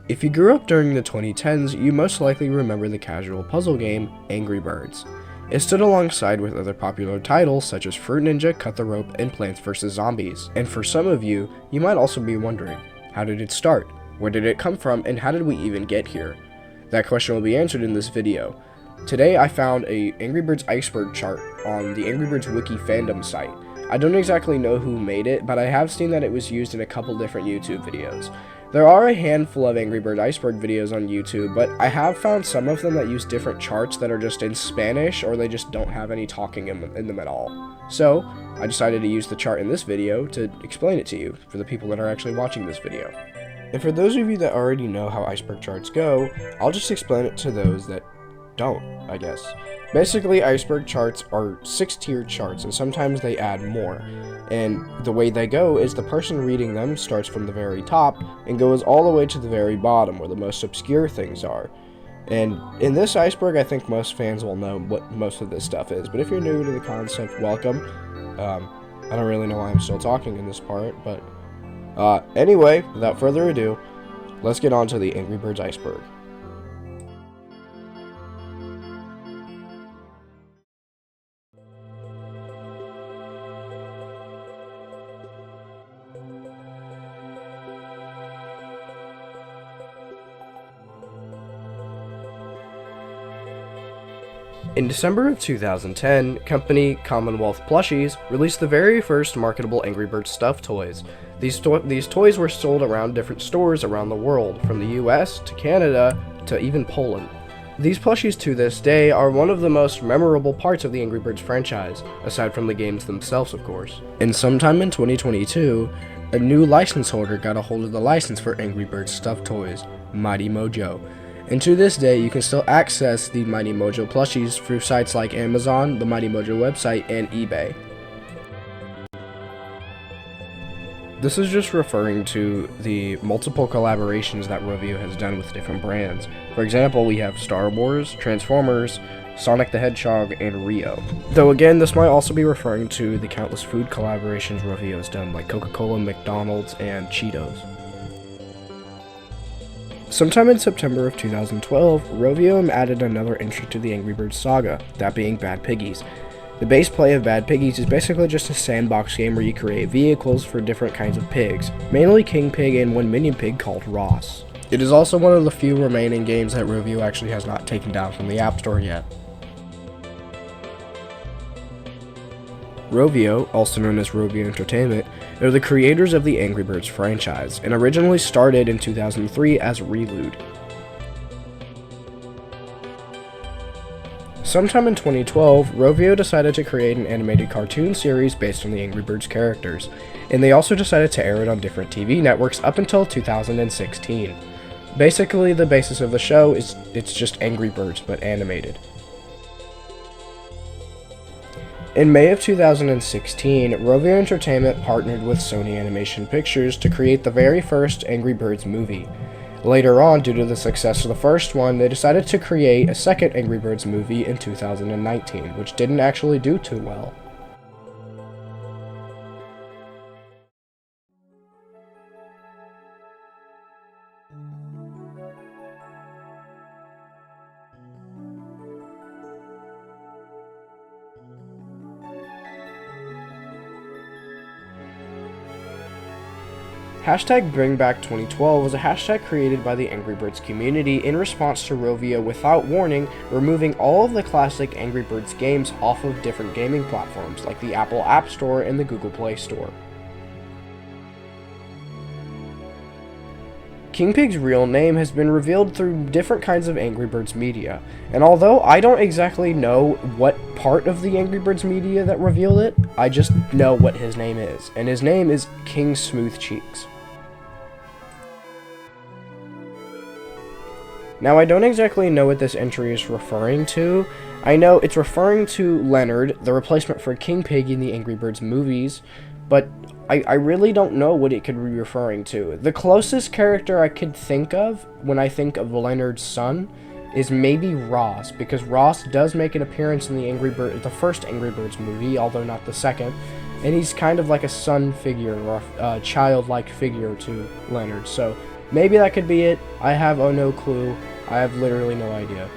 If you grew up during the 2010s, you most likely remember the casual puzzle game, Angry Birds. It stood alongside with other popular titles such as Fruit Ninja, Cut the Rope, and Plants vs. Zombies. And for some of you, you might also be wondering, how did it start? Where did it come from, and how did we even get here? That question will be answered in this video. Today I found a Angry Birds Iceberg chart on the Angry Birds Wiki fandom site. I don't exactly know who made it, but I have seen that it was used in a couple different YouTube videos. There are a handful of Angry Bird Iceberg videos on YouTube, but I have found some of them that use different charts that are just in Spanish, or they just don't have any talking in them at all. So, I decided to use the chart in this video to explain it to you, for the people that are actually watching this video. And for those of you that already know how iceberg charts go, I'll just explain it to those that don't, I guess. Basically, iceberg charts are 6-tiered charts, and sometimes they add more. And the way they go is the person reading them starts from the very top and goes all the way to the very bottom, where the most obscure things are. And in this iceberg, I think most fans will know what most of this stuff is, but if you're new to the concept, welcome. I don't really know why I'm still talking in this part, but anyway, without further ado, let's get on to the Angry Birds Iceberg. In December of 2010, company Commonwealth Plushies released the very first marketable Angry Birds stuffed toys. These toys were sold around different stores around the world, from the US to Canada to even Poland. These plushies to this day are one of the most memorable parts of the Angry Birds franchise, aside from the games themselves, of course. And sometime in 2022, a new license holder got a hold of the license for Angry Birds stuffed toys, Mighty Mojo. And to this day, you can still access the Mighty Mojo plushies through sites like Amazon, the Mighty Mojo website, and eBay. This is just referring to the multiple collaborations that Rovio has done with different brands. For example, we have Star Wars, Transformers, Sonic the Hedgehog, and Rio. Though again, this might also be referring to the countless food collaborations Rovio has done, like Coca-Cola, McDonald's, and Cheetos. Sometime in September of 2012, Rovio added another entry to the Angry Birds saga, that being Bad Piggies. The base play of Bad Piggies is basically just a sandbox game where you create vehicles for different kinds of pigs, mainly King Pig and one minion pig called Ross. It is also one of the few remaining games that Rovio actually has not taken down from the App Store yet. Rovio, also known as Rovio Entertainment, are the creators of the Angry Birds franchise, and originally started in 2003 as Relude. Sometime in 2012, Rovio decided to create an animated cartoon series based on the Angry Birds characters, and they also decided to air it on different TV networks up until 2016. Basically, the basis of the show is it's just Angry Birds, but animated. In May of 2016, Rovio Entertainment partnered with Sony Animation Pictures to create the very first Angry Birds movie. Later on, due to the success of the first one, they decided to create a second Angry Birds movie in 2019, which didn't actually do too well. Hashtag BringBack2012 was a hashtag created by the Angry Birds community in response to Rovio, without warning, removing all of the classic Angry Birds games off of different gaming platforms like the Apple App Store and the Google Play Store. King Pig's real name has been revealed through different kinds of Angry Birds media, and although I don't exactly know what part of the Angry Birds media that revealed it, I just know what his name is, and his name is King Smooth Cheeks. Now, I don't exactly know what this entry is referring to. I know it's referring to Leonard, the replacement for King Pig in the Angry Birds movies, but I really don't know what it could be referring to. The closest character I could think of when I think of Leonard's son is maybe Ross, because Ross does make an appearance in the first Angry Birds movie, although not the second, and he's kind of like a son figure or a childlike figure to Leonard. So Maybe that could be it. I have no clue. I have literally no idea.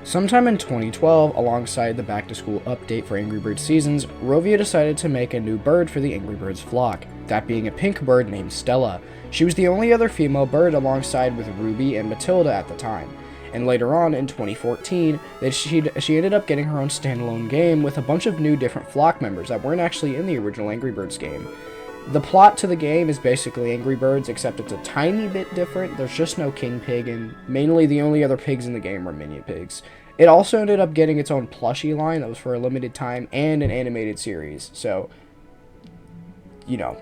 Sometime in 2012, alongside the back-to-school update for Angry Birds Seasons, Rovio decided to make a new bird for the Angry Birds flock, that being a pink bird named Stella. She was the only other female bird alongside with Ruby and Matilda at the time. And later on, in 2014, she ended up getting her own standalone game with a bunch of new different flock members that weren't actually in the original Angry Birds game. The plot to the game is basically Angry Birds, except it's a tiny bit different. There's just no king pig, and mainly the only other pigs in the game are minion pigs. It also ended up getting its own plushie line that was for a limited time and an animated series, so, you know.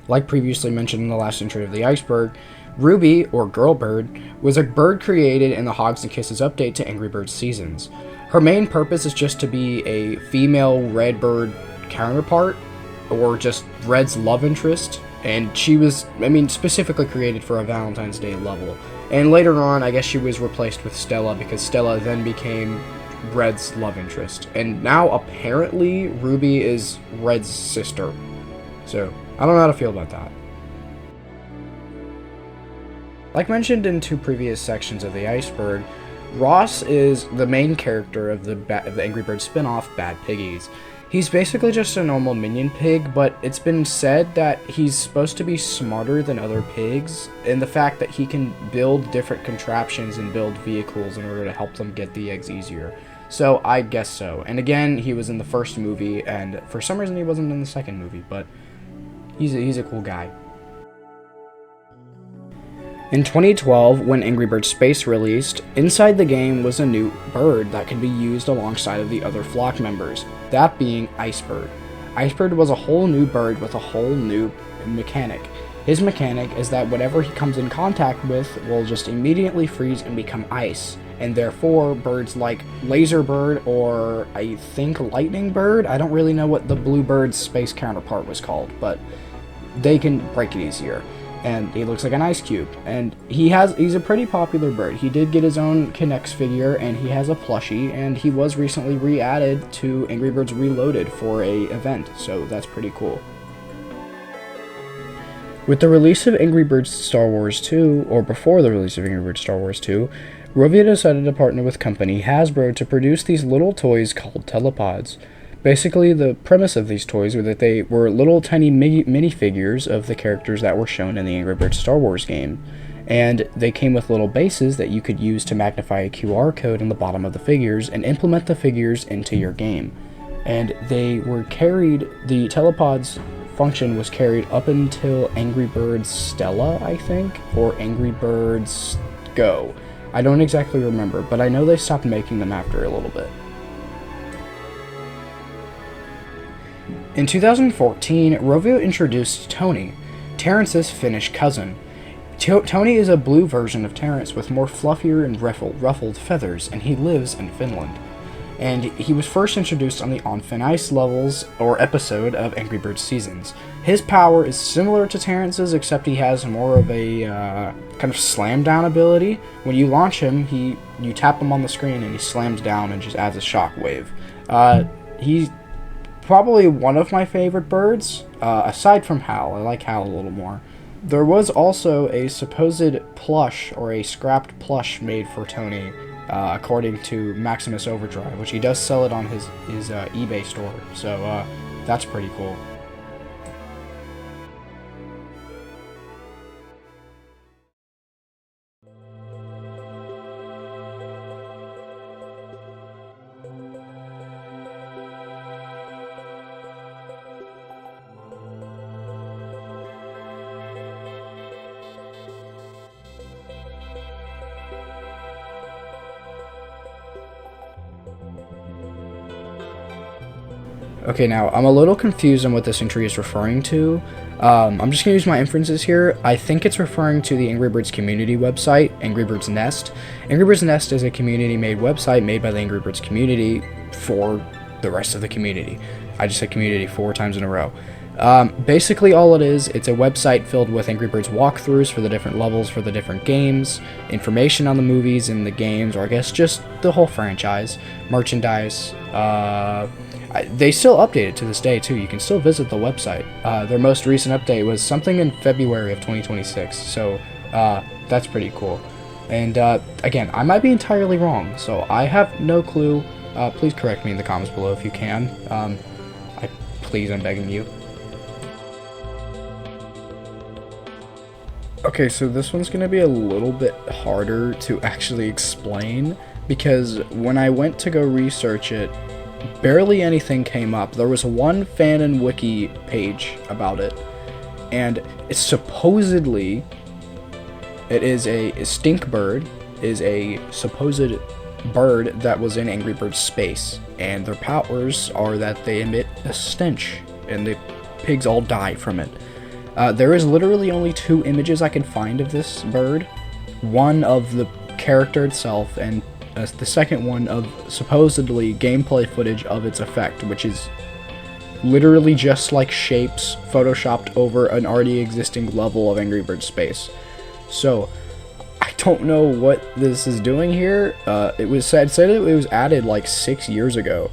Like previously mentioned in the last entry of the Iceberg, Ruby, or Girl Bird, was a bird created in the Hogs and Kisses update to Angry Birds Seasons. Her main purpose is just to be a female red bird counterpart, or just Red's love interest, and she was, specifically created for a Valentine's Day level. And later on, I guess she was replaced with Stella, because Stella then became Red's love interest. And now, apparently, Ruby is Red's sister. So, I don't know how to feel about that. Like mentioned in 2 previous sections of the Iceberg, Ross is the main character of the Angry Birds spin-off, Bad Piggies. He's basically just a normal minion pig, but it's been said that he's supposed to be smarter than other pigs, and the fact that he can build different contraptions and build vehicles in order to help them get the eggs easier. So, I guess so. And again, he was in the first movie, and for some reason he wasn't in the second movie, but he's a cool guy. In 2012, when Angry Birds Space released, inside the game was a new bird that could be used alongside of the other flock members, that being Iceberg. Iceberg was a whole new bird with a whole new mechanic. His mechanic is that whatever he comes in contact with will just immediately freeze and become ice, and therefore birds like Laser Bird, or I think Lightning Bird, I don't really know what the Blue Bird's space counterpart was called, but they can break it easier. And he looks like an ice cube, and he's a pretty popular bird. He did get his own K'NEX figure, and he has a plushie, and he was recently re-added to Angry Birds Reloaded for a event, so that's pretty cool. With the release of Angry Birds Star Wars 2, or before the release of Angry Birds Star Wars 2, Rovio decided to partner with company Hasbro to produce these little toys called Telepods. Basically, the premise of these toys were that they were little tiny minifigures of the characters that were shown in the Angry Birds Star Wars game. And they came with little bases that you could use to magnify a QR code in the bottom of the figures and implement the figures into your game. And they were carried, the Telepods function was carried up until Angry Birds Stella, I think, or Angry Birds Go. I don't exactly remember, but I know they stopped making them after a little bit. In 2014, Rovio introduced Tony, Terrence's Finnish cousin. Tony is a blue version of Terrence with more fluffier and ruffled feathers, and he lives in Finland. And he was first introduced on the On Thin Ice levels, or episode, of Angry Birds Seasons. His power is similar to Terrence's, except he has more of a kind of slam down ability. When you launch him, you tap him on the screen and he slams down and just adds a shockwave. He's probably one of my favorite birds, aside from Hal. I like Hal a little more. There was also a supposed plush, or a scrapped plush, made for Tony, according to Maximus Overdrive, which he does sell it on his eBay store, so that's pretty cool. Okay, now, I'm a little confused on what this entry is referring to. I'm just going to use my inferences here. I think it's referring to the Angry Birds community website, Angry Birds Nest. Angry Birds Nest is a community-made website made by the Angry Birds community for the rest of the community. I just said community 4 times in a row. Basically, all it is, it's a website filled with Angry Birds walkthroughs for the different levels for the different games, information on the movies and the games, or I guess just the whole franchise, merchandise. They still update it to this day too. You can still visit the website. Their most recent update was something in February of 2026, so that's pretty cool. And again, I might be entirely wrong, so I have no clue. Please correct me in the comments below if you can. Please, I'm begging you. Okay, so this one's gonna be a little bit harder to actually explain, because when I went to go research it, barely anything came up. There was one fan and wiki page about it, and it's supposedly it is a stink bird, is a supposed bird that was in Angry Birds space, and their powers are that they emit a stench, and the pigs all die from it. There is literally only 2 images I can find of this bird. One of the character itself, and the second one of supposedly gameplay footage of its effect, which is literally just like shapes photoshopped over an already existing level of Angry Birds space. So I don't know what this is doing here. It said it was added like 6 years ago.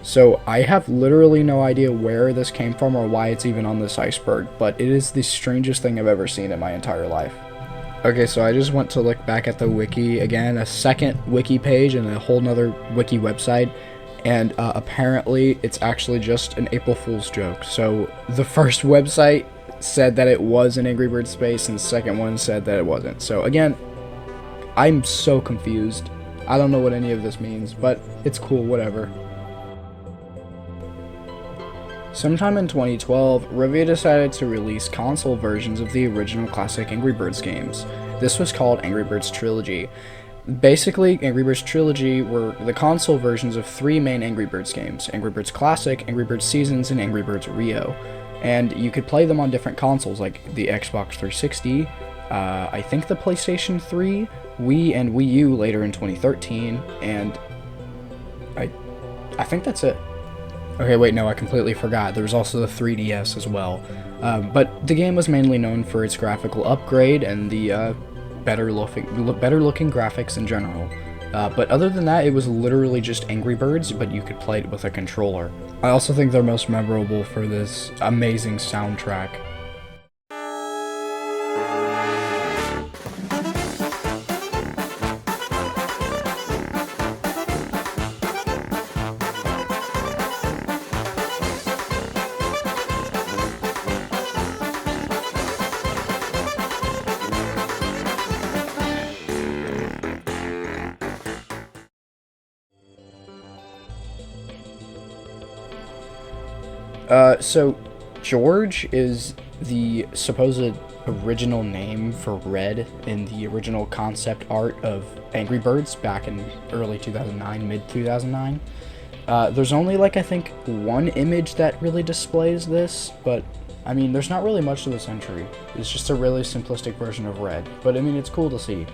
So I have literally no idea where this came from or why it's even on this iceberg, but it is the strangest thing I've ever seen in my entire life. Okay, so I just went to look back at the wiki again, a second wiki page and a whole nother wiki website, and apparently it's actually just an April Fool's joke. So the first website said that it was an Angry Birds space, and the second one said that it wasn't. So again, I'm so confused. I don't know what any of this means, but it's cool, whatever. Sometime in 2012, Rovio decided to release console versions of the original classic Angry Birds games. This was called Angry Birds Trilogy. Basically, Angry Birds Trilogy were the console versions of 3 main Angry Birds games: Angry Birds Classic, Angry Birds Seasons, and Angry Birds Rio. And you could play them on different consoles like the Xbox 360, I think the PlayStation 3, Wii, and Wii U later in 2013, and I think that's it. Okay, wait, no, I completely forgot. There was also the 3DS as well. But the game was mainly known for its graphical upgrade and the better looking graphics in general. But other than that, it was literally just Angry Birds, but you could play it with a controller. I also think they're most memorable for this amazing soundtrack. So George is the supposed original name for Red in the original concept art of Angry Birds back in early 2009, mid 2009. There's only I think 1 image that really displays this, but I mean, there's not really much to this entry. It's just a really simplistic version of Red, but I mean, it's cool to see.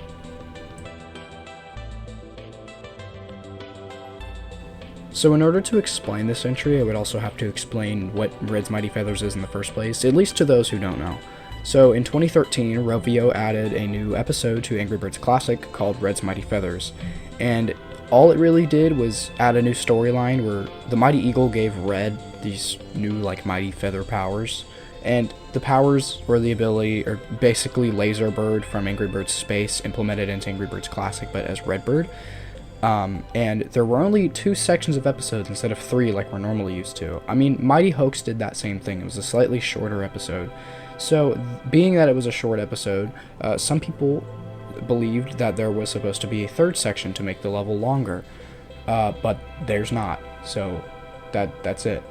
So in order to explain this entry, I would also have to explain what Red's Mighty Feathers is in the first place, at least to those who don't know. So in 2013, Rovio added a new episode to Angry Birds Classic called Red's Mighty Feathers, and all it really did was add a new storyline where the Mighty Eagle gave Red these new mighty feather powers, and the powers were the ability, or basically Laser Bird from Angry Birds Space implemented into Angry Birds Classic but as Redbird. And there were only 2 sections of episodes instead of 3 like we're normally used to. I mean, Mighty Hoax did that same thing. It was a slightly shorter episode. So, being that it was a short episode, some people believed that there was supposed to be a 3rd section to make the level longer. But there's not. So, that's it.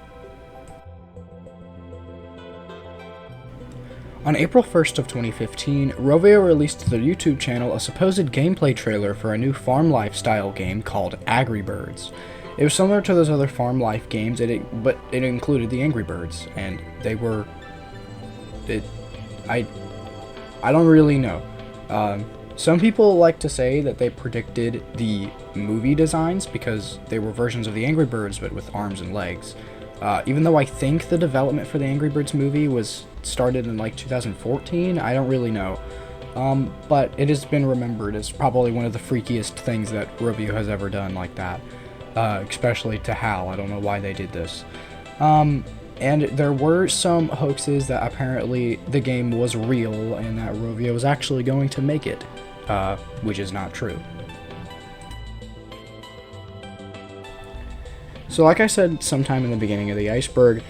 On April 1st of 2015, Rovio released to their YouTube channel a supposed gameplay trailer for a new farm lifestyle game called Angry Birds. It was similar to those other farm life games, but it included the Angry Birds, and they were... I don't really know. Some people like to say that they predicted the movie designs because they were versions of the Angry Birds but with arms and legs. Even though I think the development for the Angry Birds movie was started in 2014, I don't really know. But it has been remembered as probably one of the freakiest things that Rovio has ever done like that. especially to Hal. I don't know why they did this. And there were some hoaxes that apparently the game was real and that Rovio was actually going to make it, which is not true. So like I said sometime in the beginning of the Iceberg,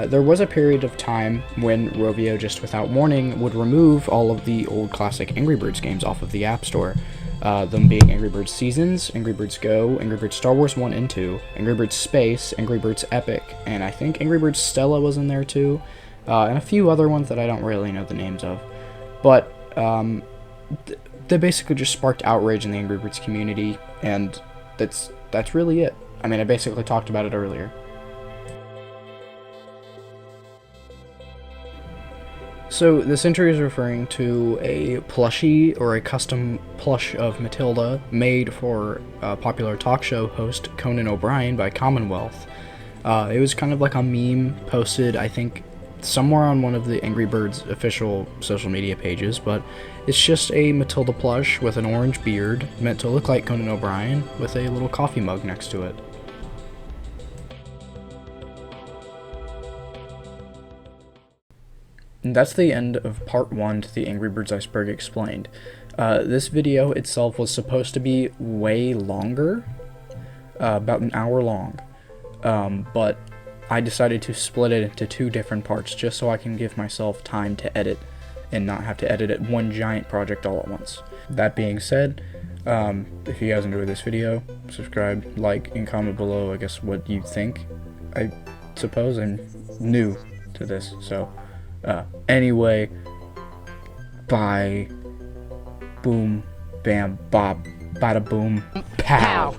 there was a period of time when Rovio, just without warning, would remove all of the old classic Angry Birds games off of the App Store. Them being Angry Birds Seasons, Angry Birds Go, Angry Birds Star Wars 1 and 2, Angry Birds Space, Angry Birds Epic, and I think Angry Birds Stella was in there too, and a few other ones that I don't really know the names of. But they basically just sparked outrage in the Angry Birds community, and that's really it. I mean, I basically talked about it earlier. So this entry is referring to a plushie or a custom plush of Matilda made for popular talk show host Conan O'Brien by Commonwealth. It was kind of like a meme posted, I think, somewhere on one of the Angry Birds official social media pages, but it's just a Matilda plush with an orange beard meant to look like Conan O'Brien with a little coffee mug next to it. And that's the end of part 1 to the Angry Birds Iceberg Explained. This video itself was supposed to be way longer, about an hour long, but I decided to split it into 2 different parts just so I can give myself time to edit and not have to edit it one giant project all at once. That being said, if you guys enjoyed this video, subscribe, like, and comment below, I guess, what you think. I suppose I'm new to this, so... anyway, bye, boom, bam, bop, bada boom, pow.